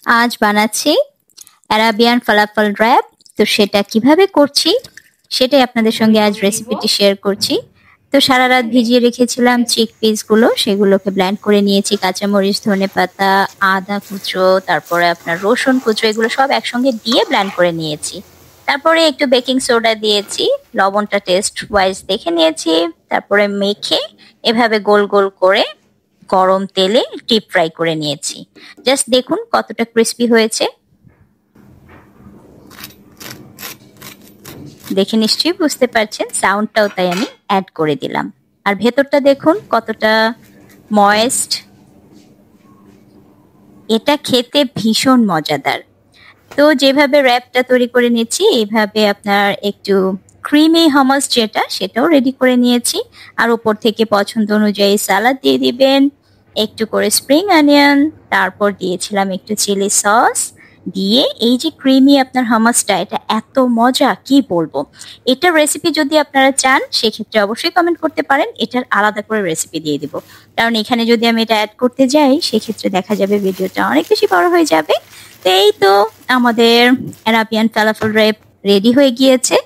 আজ বানাচ্ছি Arabian ফালাফল rap. তো সেটা কিভাবে করছি সেটাই আপনাদের সঙ্গে আজ রেসিপিটি শেয়ার করছি। তো সারা রাত ভিজিয়ে রেখেছিলাম চিকপিস গুলো, সেগুলোকে ব্লেন্ড করে নিয়েছি। কাঁচামরিচ, ধনেপাতা, আদা কুচো, তারপরে আপনার রসুন কুচো, এগুলো সব একসঙ্গে দিয়ে ব্লেন্ড করে নিয়েছি। তারপরে একটু বেকিং সোডা দিয়েছি, লবণটা টেস্ট ওয়াইজ দেখে নিয়েছি। তারপরে মেখে এভাবে গোল গোল করে গরম তেলে ডিপ ফ্রাই করে নিয়েছি। জাস্ট দেখুন কতটা ক্রিস্পি হয়েছে, দেখে নিশ্চয়ই বুঝতে পারছেন। সাউন্ডটাও তাই আমি অ্যাড করে দিলাম। আর ভেতরটা দেখুন কতটা ময়েস্ট, এটা খেতে ভীষণ মজাদার। তো যেভাবে র্যাপটা তৈরি করে নিয়েছি, এইভাবে আপনার একটু ক্রিমি হামাস যেটা, সেটাও রেডি করে নিয়েছি। আর উপর থেকে পছন্দ অনুযায়ী সালাদ দিয়ে দিবেন, একটু করে স্প্রিং অনিয়ন, তারপর দিয়েছিলাম একটু চিলি সস দিয়ে। এই যে ক্রিমি আপনার হামাসটা, এটা এত মজা কি বলবো। এটার রেসিপি যদি আপনারা চান সেক্ষেত্রে অবশ্যই কমেন্ট করতে পারেন, এটার আলাদা করে রেসিপি দিয়ে দিব। কারণ এখানে যদি আমি এটা অ্যাড করতে যাই সেক্ষেত্রে দেখা যাবে ভিডিওটা অনেক বেশি বড় হয়ে যাবে। তো এই তো আমাদের অ্যারাবিয়ান ফালাফল র‍্যাপ রেডি হয়ে গিয়েছে।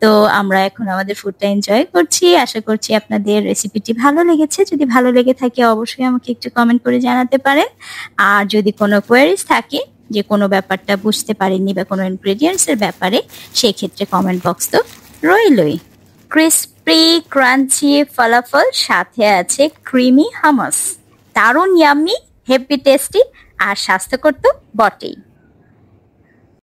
তো আমরা এখন আমাদের ফুডটা এনজয় করছি। আশা করছি আপনাদের রেসিপিটি ভালো লেগেছে। যদি ভালো লেগে থাকে অবশ্যই আমাকে একটু কমেন্ট করে জানাতে পারেন। আর যদি কোনো কোয়েরিজ থাকে যে কোনো ব্যাপারটা বুঝতে পারেননি বা কোনো ইনগ্রেডিয়েন্টস এর ব্যাপারে, সেক্ষেত্রে কমেন্ট বক্স তো রইলই। ক্রিসপি ক্রাঞ্চি ফালাফল, সাথে আছে ক্রিমি হামাস, দারুণ ইয়াম্মি, হেভি টেস্টি আর স্বাস্থ্যকর তো বটেই।